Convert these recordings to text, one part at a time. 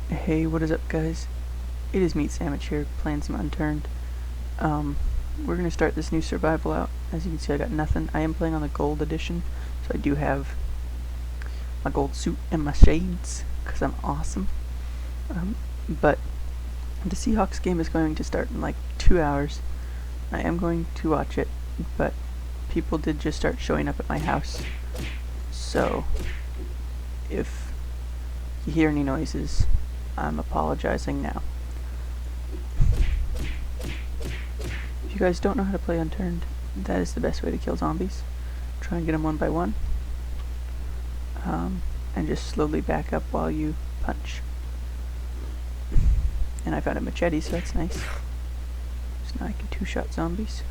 Hey, what is up, guys? It is Meat Sandwich here, playing some Unturned. We're gonna start this new survival out. As you can see, I got nothing. I am playing on the gold edition, so I do have my gold suit and my shades, because I'm awesome. But the Seahawks game is going to start in like 2 hours. I am going to watch it, but people did just start showing up at my house. So, if you hear any noises, I'm apologizing now. If you guys don't know how to play Unturned, that is the best way to kill zombies. Try and get them one by one. And just slowly back up while you punch. And I found a machete, so that's nice. So now I can two-shot zombies.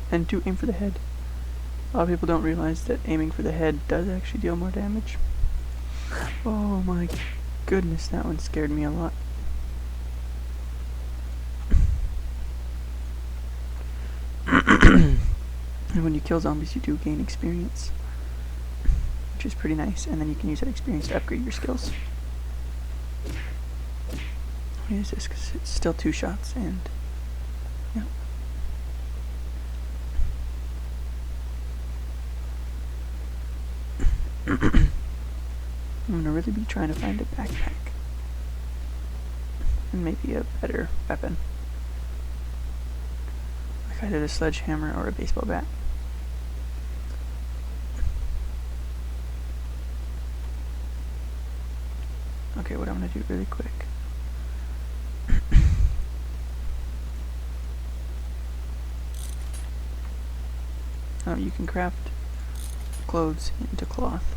And do aim for the head. A lot of people don't realize that aiming for the head does actually deal more damage. Oh my goodness, that one scared me a lot. And when you kill zombies, you do gain experience, which is pretty nice, and then you can use that experience to upgrade your skills. What is this? Because it's still 2 shots, and yeah. I'm gonna really be trying to find a backpack and maybe a better weapon, like either a sledgehammer or a baseball bat. Okay, what I'm gonna do really quick. You can craft clothes into cloth.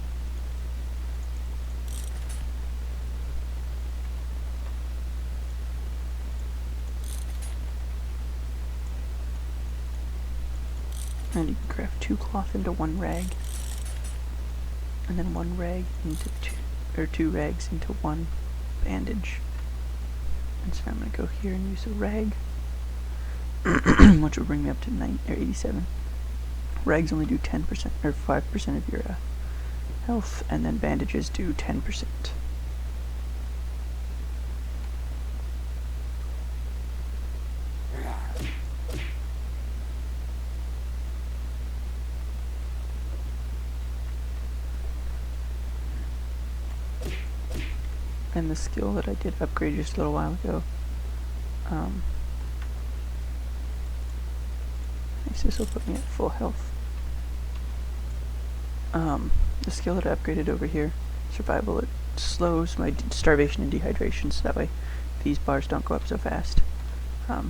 And you can craft 2 cloth into 1 rag, and then 1 rag into 2 rags into 1 bandage. And so I'm gonna go here and use a rag, which will bring me up to 87. Rags only do 10% or 5% of your health, and then bandages do 10%. And the skill that I did upgrade just a little while ago, this will put me at full health. The skill that I upgraded over here, survival, it slows my starvation and dehydration, so that way these bars don't go up so fast. I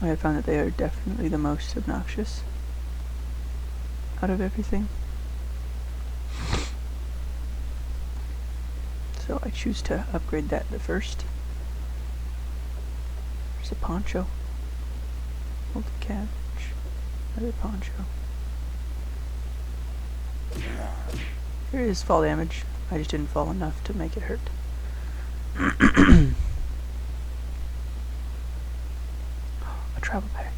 have found that they are definitely the most obnoxious out of everything. So I choose to upgrade that the first. There's a poncho. Moldy cabbage. Another poncho. Here is fall damage. I just didn't fall enough to make it hurt. A travel pack.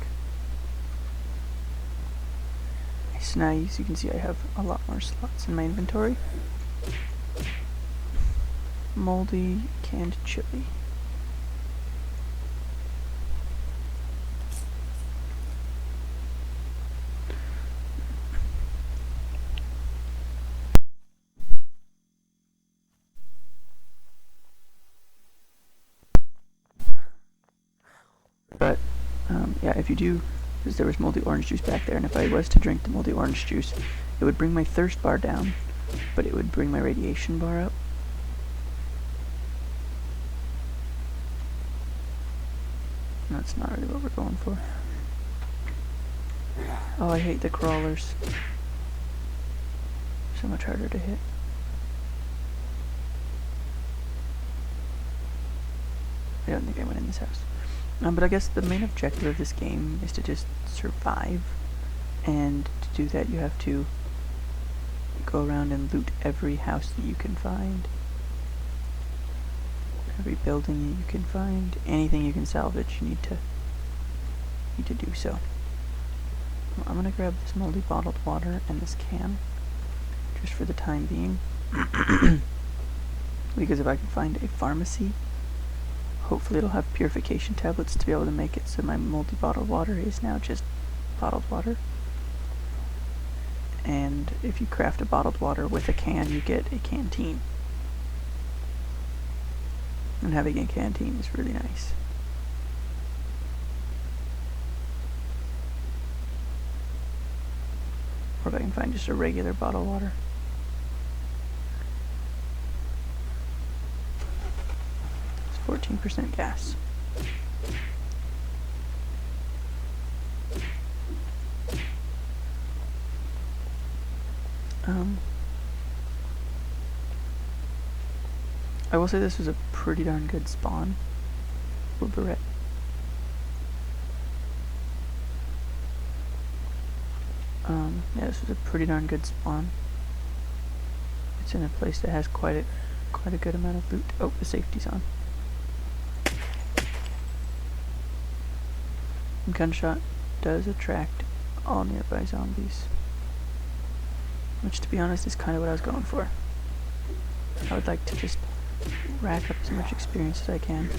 Nice. Now as you can see, I have a lot more slots in my inventory. Moldy canned chili. But yeah, if you do, because there was moldy orange juice back there, and if I was to drink the moldy orange juice, it would bring my thirst bar down, but it would bring my radiation bar up. That's not really what we're going for. Oh, I hate the crawlers. So much harder to hit. I don't think I went in this house. But I guess the main objective of this game is to just survive. And to do that, you have to go around and loot every house that you can find. Every building you can find, anything you can salvage, you need to do so. Well, I'm gonna grab this moldy bottled water and this can, just for the time being. Because if I can find a pharmacy, hopefully it'll have purification tablets to be able to make it so my moldy bottled water is now just bottled water. And if you craft a bottled water with a can, you get a canteen. And having a canteen is really nice. Or if I can find just a regular bottled water. It's 14% gas. I will say this was a pretty darn good spawn for Barrett. Yeah, this was a pretty darn good spawn. It's in a place that has quite a good amount of loot. Oh, the safety's on. Gunshot does attract all nearby zombies, which, to be honest, is kind of what I was going for. I would like to just rack up as much experience as I can.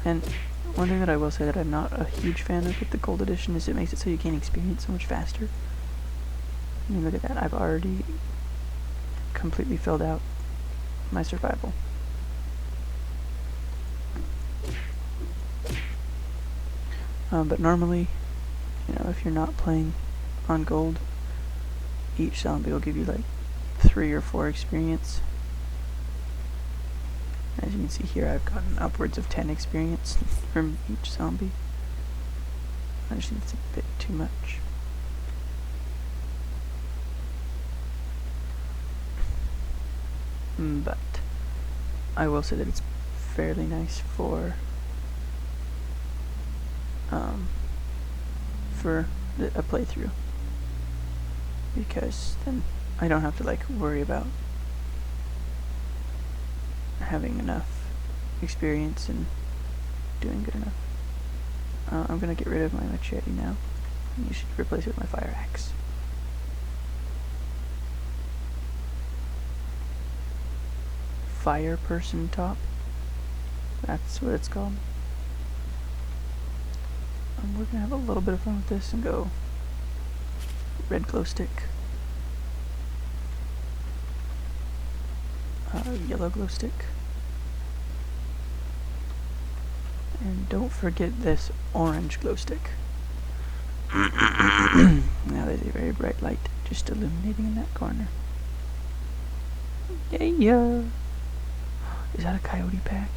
And one thing that I will say that I'm not a huge fan of with the gold edition is it makes it so you gain experience so much faster. I mean, look at that. I've already completely filled out my survival. But normally, you know, if you're not playing on gold, each zombie will give you like 3 or 4 experience. As you can see here, I've gotten upwards of 10 experience from each zombie. I just think it's a bit too much. But I will say that it's fairly nice for a playthrough, because then I don't have to like worry about having enough experience and doing good enough. I'm gonna get rid of my machete now, and you should replace it with my fire axe. Fire person top, that's what it's called. We're gonna have a little bit of fun with this and go red glow stick, yellow glow stick, and don't forget this orange glow stick. Now there's a very bright light just illuminating in that corner. Yeah. Is that a coyote pack?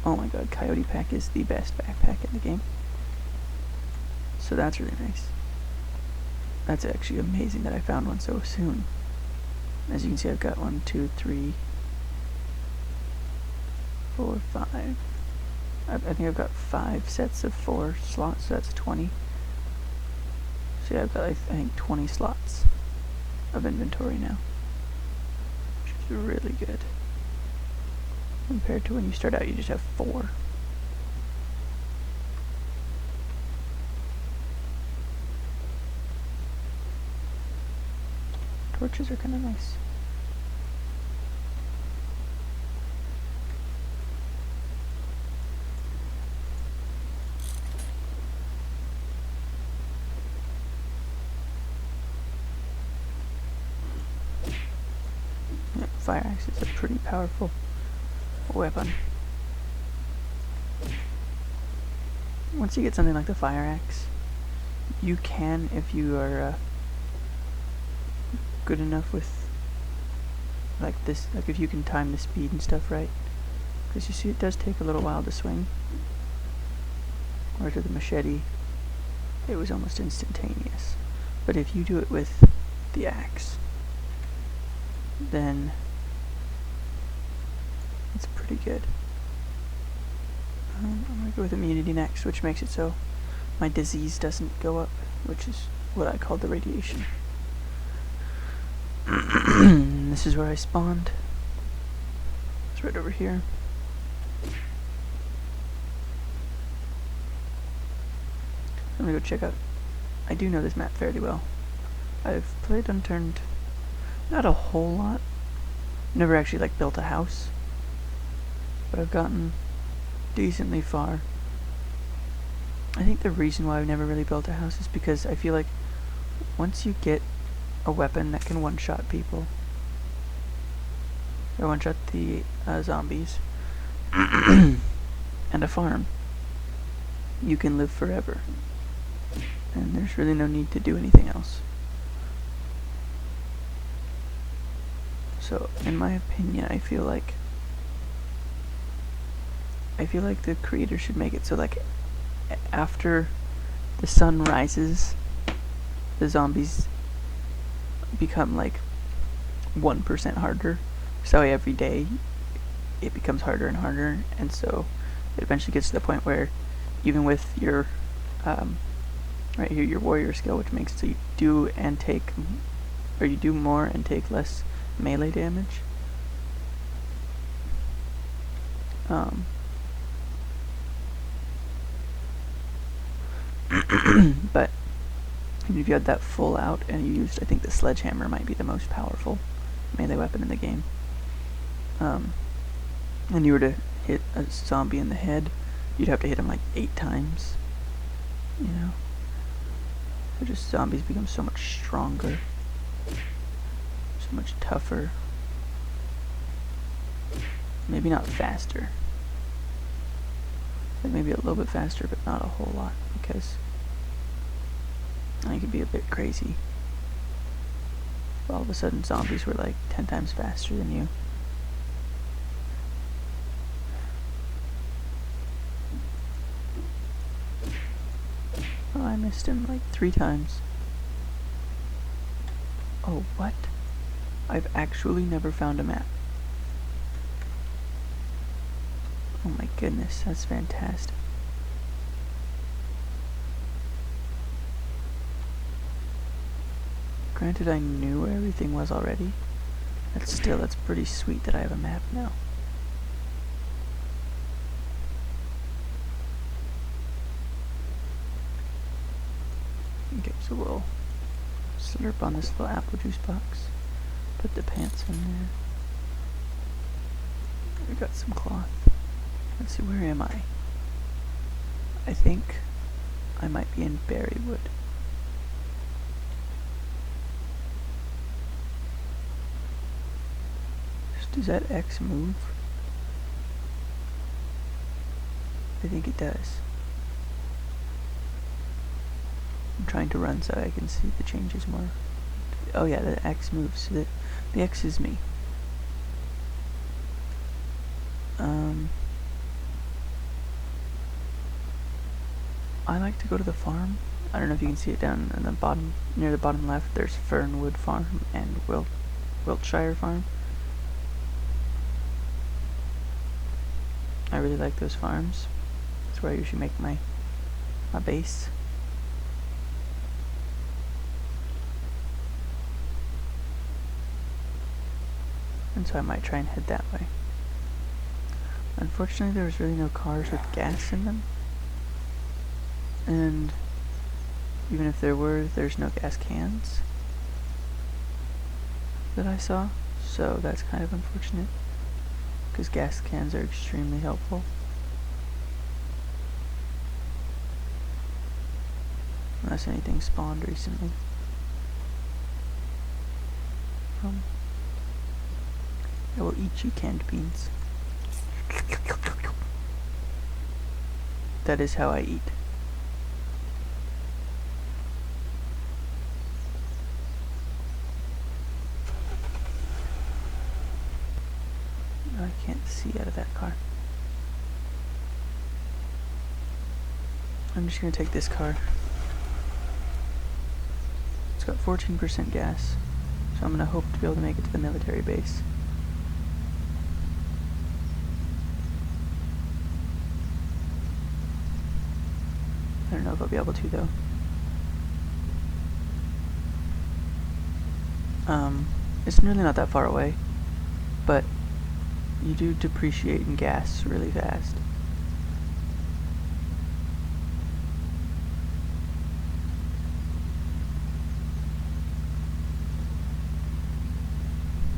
Oh my god, coyote pack is the best backpack in the game. So that's really nice. That's actually amazing that I found one so soon. As you can see, I've got 1, 2, 3, 4, 5. I think I've got 5 sets of 4 slots, so that's 20. So yeah, I've got, I think, 20 slots of inventory now, which is really good. Compared to when you start out, you just have 4. Torches are kind of nice. Yeah, fire axe is a pretty powerful weapon. Once you get something like the fire axe, you can, if you are good enough with like this, like if you can time the speed and stuff right, because you see it does take a little while to swing, whereas with the machete it was almost instantaneous. But if you do it with the axe, then it's pretty good. I'm gonna go with immunity next, which makes it so my disease doesn't go up, which is what I call the radiation. This is where I spawned. It's right over here. I'm gonna go check out. I do know this map fairly well. I've played Unturned not a whole lot. Never actually like built a house, but I've gotten decently far. I think the reason why I've never really built a house is because I feel like once you get a weapon that can one-shot people, or one-shot the zombies, and a farm, you can live forever. And there's really no need to do anything else. So, in my opinion, I feel like the creator should make it so like after the sun rises, the zombies become like 1% harder. So every day it becomes harder and harder, and so it eventually gets to the point where even with your right here, your warrior skill, which makes it so you do and take, or you do more and take less melee damage. But if you had that full out and you used, I think the sledgehammer might be the most powerful melee weapon in the game. And you were to hit a zombie in the head, you'd have to hit him like 8 times. You know? So just zombies become so much stronger, so much tougher. Maybe not faster. Like maybe a little bit faster, but not a whole lot, because it could be a bit crazy. All of a sudden zombies were like 10 times faster than you. Oh, I missed him like 3 times. Oh, what? I've actually never found a map. Oh my goodness, that's fantastic. Granted, I knew where everything was already. That's pretty sweet that I have a map now. Okay, so we'll slurp on this little apple juice box. Put the pants in there. We got some cloth. Let's see, where am I? I think I might be in Berrywood. Does that X move? I think it does. I'm trying to run so I can see the changes more. Oh yeah, the X moves. So the X is me. I like to go to the farm. I don't know if you can see it down in the bottom, near the bottom left. There's Fernwood Farm and Wiltshire Farm. I really like those farms. That's where I usually make my base. And so I might try and head that way. Unfortunately, there's really no cars with gas in them. And even if there were, there's no gas cans that I saw. So that's kind of unfortunate, because gas cans are extremely helpful. Unless anything spawned recently. I will eat you, canned beans. That is how I eat. I can't see out of that car. I'm just gonna take this car. It's got 14% gas, so I'm gonna hope to be able to make it to the military base. I don't know if I'll be able to though. It's really not that far away, but you do depreciate in gas really fast.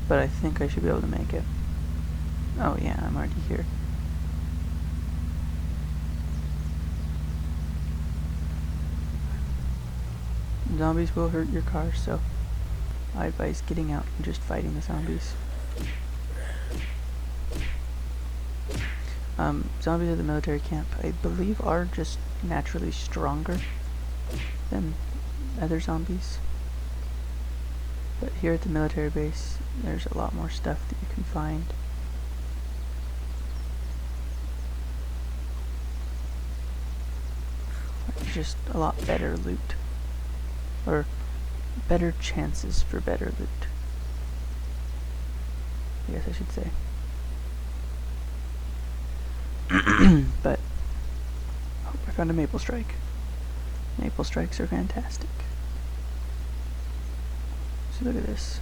but I think I should be able to make it. Oh yeah, I'm already here. Zombies will hurt your car, so I advise getting out and just fighting the zombies. Zombies at the military camp, I believe, are just naturally stronger than other zombies. But here at the military base, there's a lot more stuff that you can find. Just a lot better loot. Or better chances for better loot, I guess I should say. But oh, I found a maple strike. Maple strikes are fantastic. So look at this.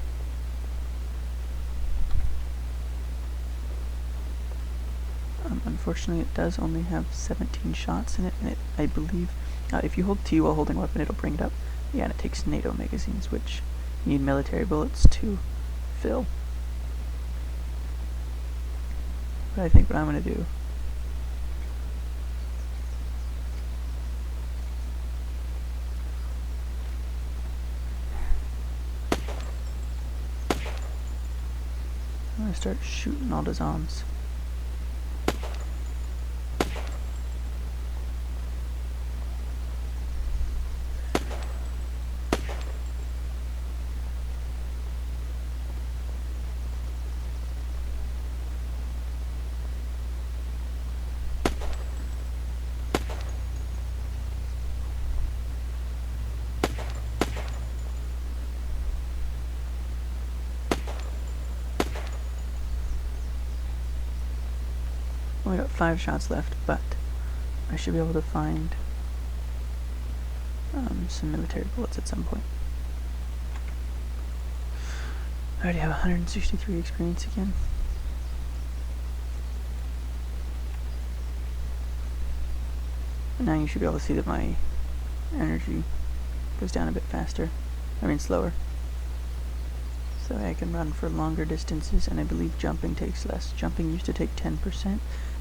Unfortunately, it does only have 17 shots in it, and I believe if you hold T while holding a weapon, it'll bring it up. Yeah, and it takes NATO magazines, which you need military bullets to fill. But I think what I'm going to do I'm going to start shooting all the zombies. Only got 5 shots left, but I should be able to find some military bullets at some point. I already have 163 experience again. And now you should be able to see that my energy goes down a bit faster. I mean slower. So I can run for longer distances, and I believe jumping takes less. Jumping used to take 10%,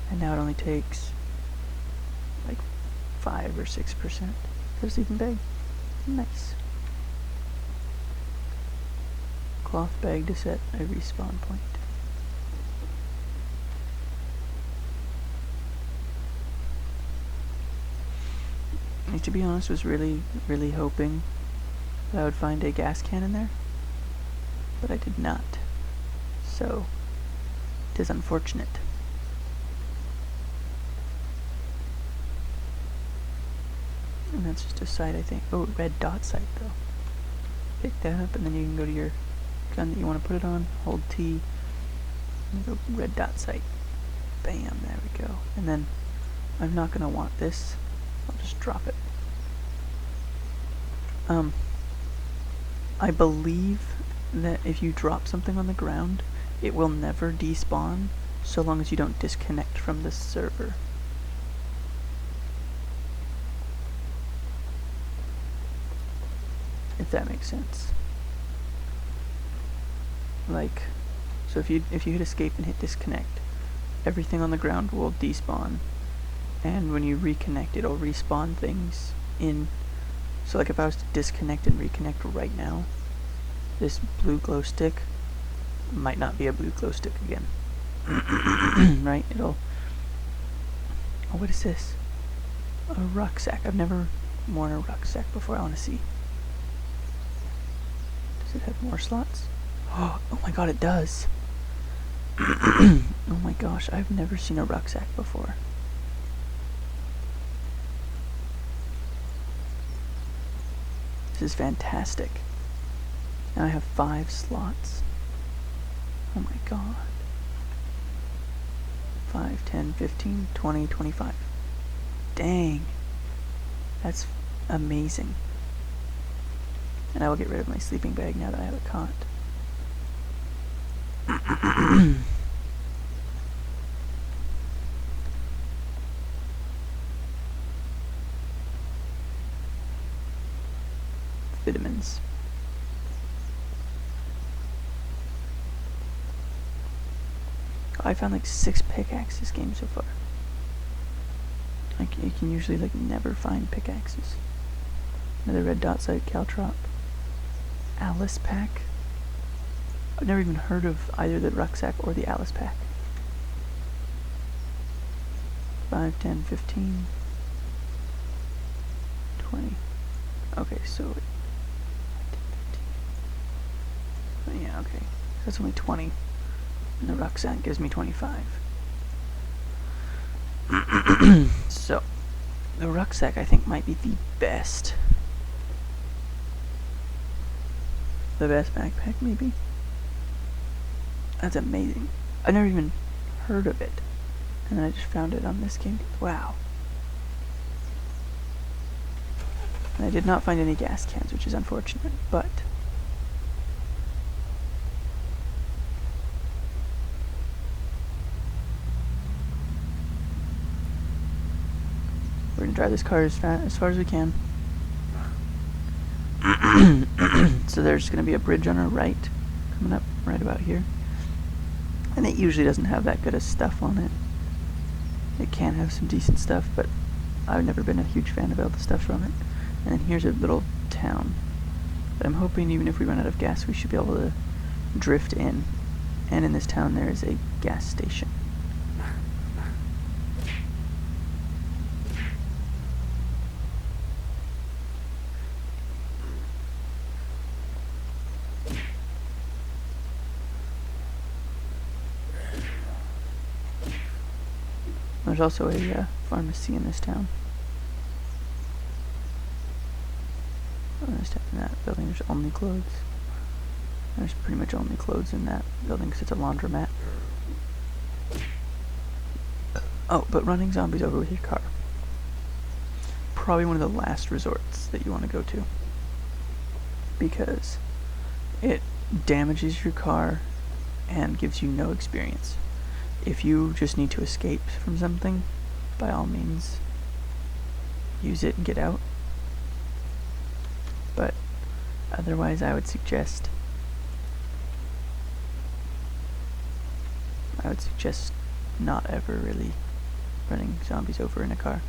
and now it only takes like 5 or 6%. There's sleeping bag. Nice. Cloth bag to set a respawn point. And to be honest, was really hoping that I would find a gas can in there, but I did not. So it is unfortunate. And that's just a sight, I think. Oh, red dot sight though. Pick that up, and then you can go to your gun that you want to put it on, hold T, and go red dot sight. Bam, there we go. And then I'm not gonna want this. I'll just drop it. I believe that if you drop something on the ground, it will never despawn so long as you don't disconnect from the server. If that makes sense. Like, so if you hit escape and hit disconnect, everything on the ground will despawn, and when you reconnect, it'll respawn things in. So like if I was to disconnect and reconnect right now, this blue glow stick might not be a blue glow stick again. Right? It'll... Oh, what is this? A rucksack. I've never worn a rucksack before. I want to see. Does it have more slots? Oh my god, it does. Oh my gosh, I've never seen a rucksack before. This is fantastic. Now I have 5 slots. Oh my god. 5, 10, 15, 20, 25. Dang. That's amazing. And I will get rid of my sleeping bag now that I have a cot. Vitamins. I found like 6 pickaxes this game so far. Like, you can usually like never find pickaxes. Another red dot site, caltrop. Alice pack. I've never even heard of either the rucksack or the Alice pack. 5, 10, 15, 20. Okay, so... yeah, okay. That's only 20. And the rucksack gives me 25. So, the rucksack I think might be the best. The best backpack, maybe? That's amazing. I never even heard of it. And then I just found it on this game. Wow. And I did not find any gas cans, which is unfortunate, but... we're gonna drive this car as far as we can. So there's gonna be a bridge on our right, coming up right about here. And it usually doesn't have that good of stuff on it. It can have some decent stuff, but I've never been a huge fan of all the stuff from it. And then here's a little town. But I'm hoping even if we run out of gas, we should be able to drift in. And in this town there is a gas station. There's also a pharmacy in this town. In that building there's only clothes. There's pretty much only clothes in that building because it's a laundromat. Oh, but running zombies over with your car. Probably one of the last resorts that you want to go to. Because it damages your car and gives you no experience. If you just need to escape from something, by all means, use it and get out. But otherwise, I would suggest not ever really running zombies over in a car.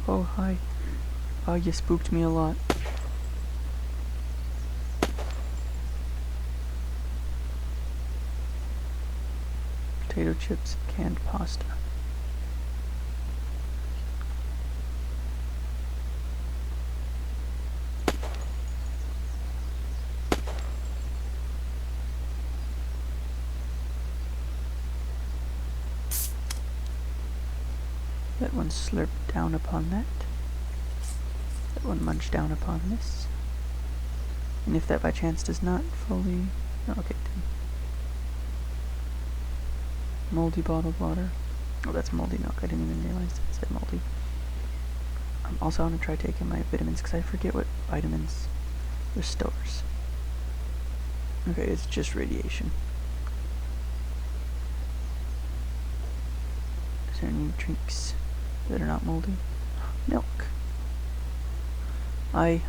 Oh, hi. Oh, you spooked me a lot. Potato chips, canned pasta. Let one slurp down upon that. Let one munch down upon this. And if that by chance does not fully... oh, okay, it didn't. Moldy bottled water. Oh, that's moldy milk. I didn't even realize it said moldy. Also, I want to try taking my vitamins because I forget what vitamins restores. Okay, it's just radiation. Is there any drinks that are not moldy? Milk. I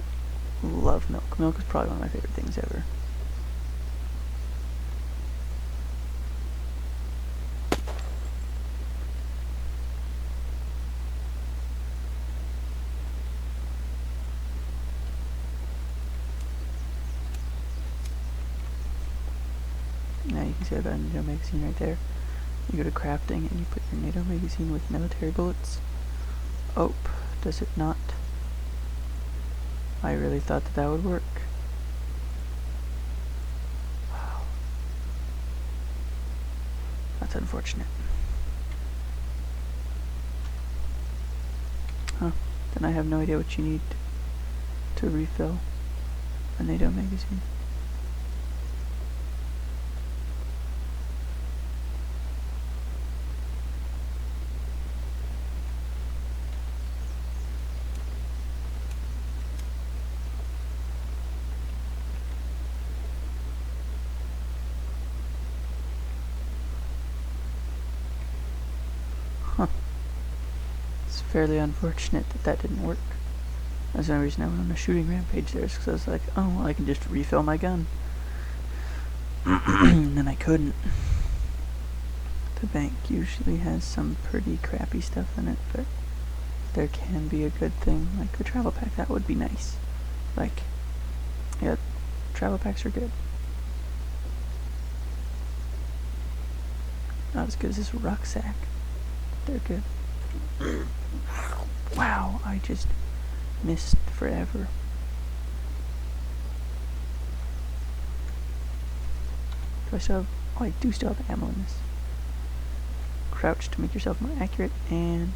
love milk. Milk is probably one of my favorite things ever. Now you can see I've got a NATO magazine right there. You go to crafting and you put your NATO magazine with military bullets. Oh, does it not? I really thought that that would work. Wow. That's unfortunate. Huh. Then I have no idea what you need to refill a NATO magazine. Huh. It's fairly unfortunate that that didn't work. That's the only reason I went on a shooting rampage there, because I was like, oh, well, I can just refill my gun. And then I couldn't. The bank usually has some pretty crappy stuff in it, but there can be a good thing, like the travel pack. That would be nice. Like, yeah, travel packs are good. Not as good as this rucksack. They're good. Wow, I just missed forever. Do I still have... Oh, I do still have ammo in this. Crouch to make yourself more accurate, and...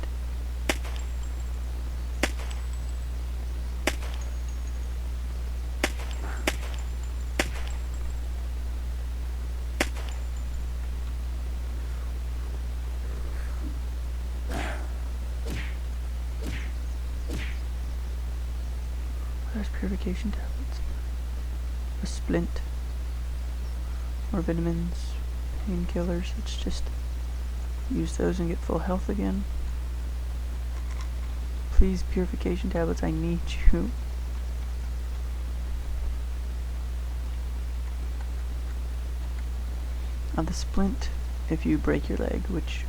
There's purification tablets. A splint. More vitamins. Painkillers. Let's just use those and get full health again. Please, purification tablets, I need you. On the splint, if you break your leg, which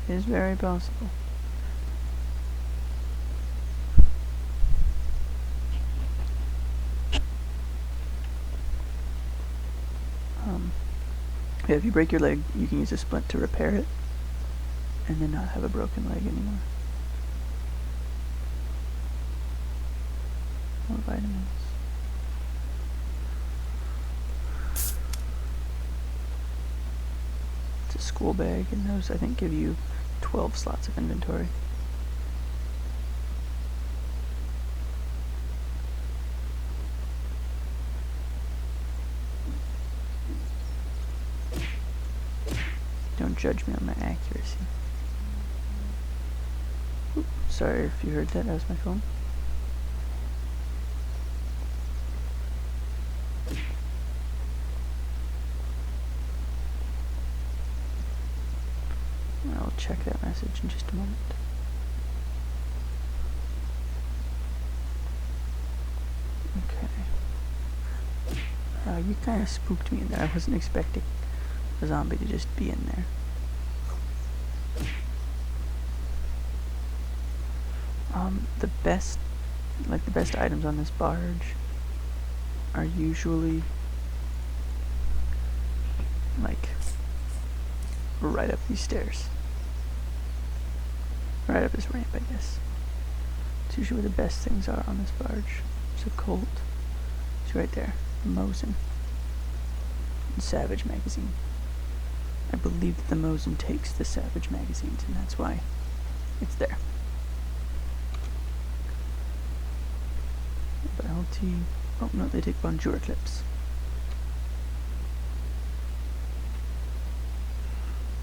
is very possible. Yeah, if you break your leg, you can use a splint to repair it, and then not have a broken leg anymore. More vitamins. It's a school bag, and those, I think, give you 12 slots of inventory. Don't judge me on my accuracy. Oops, sorry if you heard that, that was my phone. I'll check that message in just a moment. Okay. You kind of spooked me in there. I wasn't expecting a zombie to just be in there. The best items on this barge are usually like right up these stairs. Right up this ramp, I guess. It's usually where the best things are on this barge. There's a Colt. It's right there. The Mosin. And Savage magazine. I believe that the Mosin takes the Savage magazines, and that's why it's there. But LT... Oh, no, they take Bonjour clips.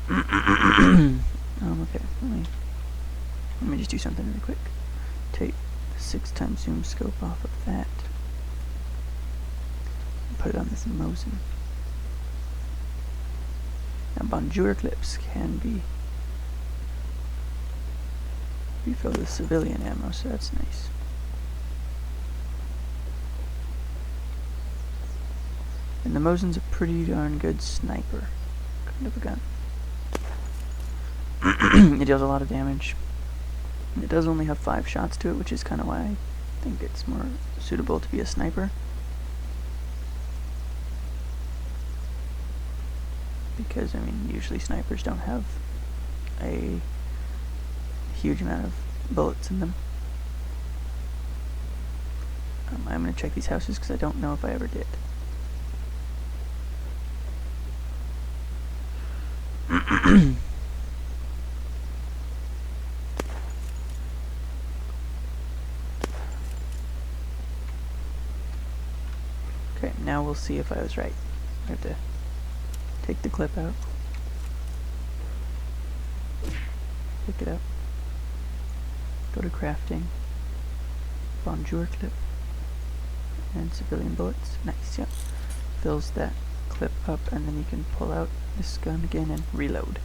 Okay, let me just do something really quick. Take the 6x zoom scope off of that. And put it on this Mosin. Now Bonjour clips can be refilled with civilian ammo, so that's nice. And the Mosin's a pretty darn good sniper kind of a gun. It deals a lot of damage. It does only have 5 shots to it, which is kind of why I think it's more suitable to be a sniper. Because, I mean, usually snipers don't have a huge amount of bullets in them. I'm going to check these houses because I don't know if I ever did. Okay, now we'll see if I was right. I have to take the clip out, pick it up, go to crafting, Bonjour clip, and civilian bullets. Nice, yep. Fills that clip up, and then you can pull out this gun again and reload.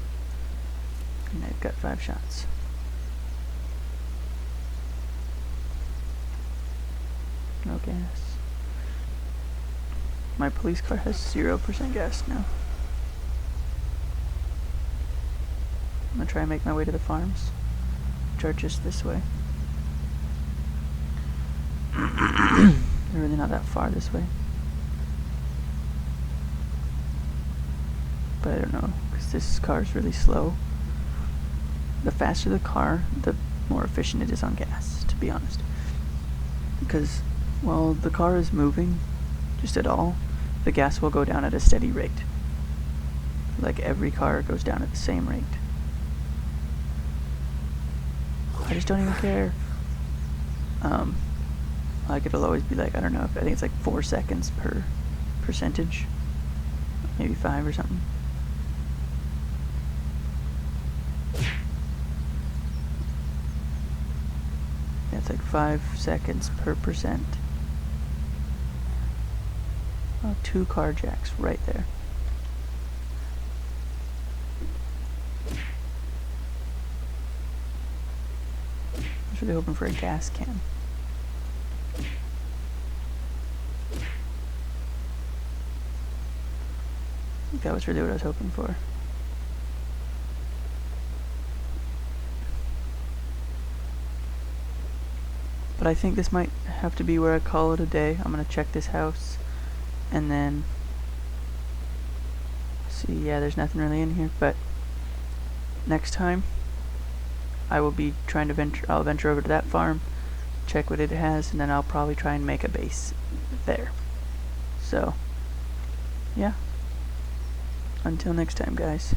And I've got 5 shots. no gas. My police car has 0% gas now. I'm gonna try and make my way to the farms, which are just this way. They're really not that far this way. But I don't know, because this car is really slow. The faster the car, the more efficient it is on gas, to be honest. Because while the car is moving just at all, the gas will go down at a steady rate. Like every car goes down at the same rate. I just don't even care. Like it'll always be like, I don't know, I think it's like 4 seconds per percentage. Maybe 5 or something. Yeah, it's like 5 seconds per percent. Oh, 2 car jacks right there. I was really hoping for a gas can. I think that was really what I was hoping for. But I think this might have to be where I call it a day. I'm gonna check this house and then see. Yeah, there's nothing really in here, but next time I will be trying to I'll venture over to that farm, check what it has, and then I'll probably try and make a base there. So yeah, until next time, guys.